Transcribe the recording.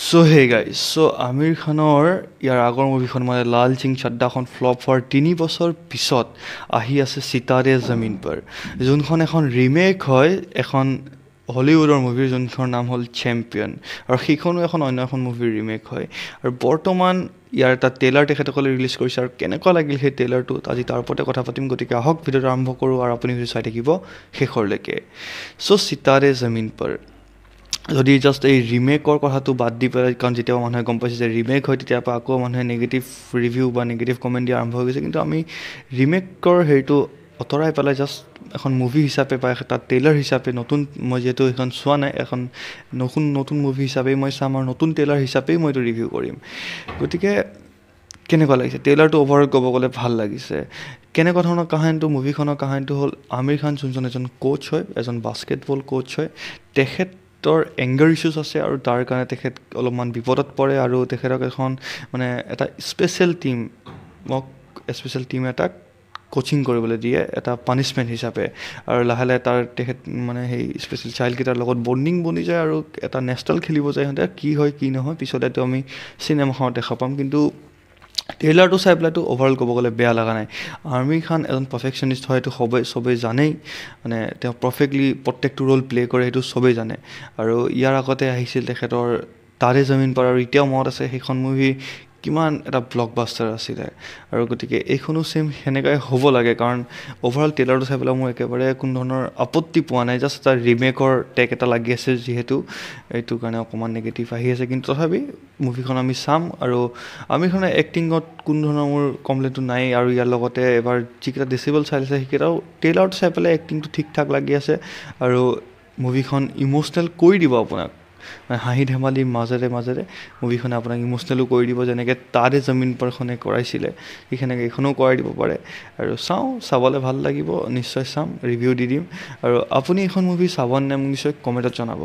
চ' hey guys Aamir খানৰ ইয়াৰ আগৰ মুভিখন মানে লাল সিং চাড্ডাখন ফ্লপ হোৱাৰ 3 বছৰ পিছত আহি আছে সিতাৰে জমিন পৰ, যোনখন এখন ৰিমেক হয় এখন হলিউডৰ মুভিৰ যোনখনৰ নাম হ'ল চেম্পিয়ন, আৰু সেইখনো অন্য এখন মুভিৰ ৰিমেক হয়। আৰু বৰ্তমান ইয়াৰ এটা ট্ৰেইলাৰ তেখেতসকলে ৰিলিজ কৰিছে, আৰু কেনেকুৱা লাগিল সেই ট্ৰেইলাৰটোত আজি তাৰ ওপৰতে কথা পাতিম। গতিকে আহক ভিডিঅ'টো আৰম্ভ কৰোঁ আৰু আপুনি ভিডিঅ' চাই থাকিব শেষৰলৈকে। চ' সিতাৰে জমিন পৰ যদি জাষ্ট এই ৰিমেকৰ কথাটো বাদ দি পেলাই, কাৰণ যেতিয়া মানুহে গম পাইছে যে ৰিমেক হয় তেতিয়াৰ পৰা আকৌ মানুহে নিগেটিভ ৰিভিউ বা নিগেটিভ কমেণ্ট দিয়া আৰম্ভ হৈ গৈছে। কিন্তু আমি ৰিমেকৰ হেৰিটো আঁতৰাই পেলাই জাষ্ট এখন মুভি হিচাপে বা এটা ট্ৰেইলাৰ হিচাপে নতুন, মই যিহেতু এইখন চোৱা নাই, এখন নতুন মুভি হিচাপেই মই চাম আৰু নতুন ট্ৰেইলাৰ হিচাপেই মই এইটো ৰিভিউ কৰিম। গতিকে কেনেকুৱা লাগিছে ট্ৰেইলাৰটো? অভাৰঅল ক'ব গ'লে ভাল লাগিছে। কেনেকুৱা ধৰণৰ কাহিনীটো? মুভিখনৰ কাহিনীটো হ'ল আমিৰ খান যোনজন এজন কোচ হয়, এজন বাস্কেটবল কোচ হয়, তেখেতৰ এংগাৰ ইছ্যুজ আছে আৰু তাৰ কাৰণে তেখেত অলপমান বিপদত পৰে, আৰু তেখেতক এখন মানে এটা স্পেচিয়েল টিম এটাক কোচিং কৰিবলৈ দিয়ে এটা পানিছমেণ্ট হিচাপে, আৰু লাহে লাহে তেখেত মানে সেই স্পেচিয়েল চাইল্ডকেইটাৰ লগত বণ্ডিং বনি যায় আৰু এটা নেচনেল খেলিব যায় সিহঁতে। কি হয় কি নহয় পিছতেতো আমি চিনেমাখনত দেখা পাম, কিন্তু ট্ৰেইলাৰটো চাই পেলাইতো অভাৰঅল ক'ব গ'লে বেয়া লগা নাই। আমিৰ খান এজন পাৰফেকশ্যনিষ্ট হয়, সেইটো চবেই জানেই, মানে তেওঁ পাৰফেক্টলি প্ৰত্যেকটো ৰোল প্লে' কৰে, সেইটো চবেই জানে। আৰু ইয়াৰ আগতে আহিছিল তেখেতৰ তাৰে জমিন পৰ, আৰু এতিয়াও মনত আছে সেইখন মুভি কিমান এটা ব্লকবাষ্টাৰ আছিলে। আৰু গতিকে এইখনো ছেম সেনেকুৱাই হ'ব লাগে, কাৰণ অভাৰঅল ট্ৰেইলাৰটো চাই পেলাই মোৰ একেবাৰে কোনো ধৰণৰ আপত্তি পোৱা নাই। জাষ্ট এটা ৰিমেকৰ টেগ এটা লাগি আছে যিহেতু, এইটো কাৰণে অকণমান নিগেটিভ আহি আছে, কিন্তু তথাপি মুভিখন আমি চাম। আৰু আমিৰ খানৰ এক্টিঙত কোনো ধৰণৰ মোৰ কমপ্লেইনটো নাই, আৰু ইয়াৰ লগতে এবাৰ যিকেইটা ডিচেবল চাইল্ড আছে সেইকেইটাও ট্ৰেইলাৰটো চাই পেলাই এক্টিংটো ঠিক ঠাক লাগি আছে, আৰু মুভিখন ইম'চনেল কৰি দিব আপোনাক, মানে হাঁহি ধেমালিৰ মাজেৰে মুভিখনে আপোনাক ইম'চনেলো কৰি দিব, যেনেকৈ তাৰে জমিন পৰখনে কৰাইছিলে ঠিক সেনেকৈ এইখনো কৰাই দিব পাৰে। আৰু চাবলৈ ভাল লাগিব, নিশ্চয় চাম, ৰিভিউ দি দিম। আৰু আপুনি এইখন মুভি চাবনে মোক নিশ্চয় কমেণ্টত জনাব।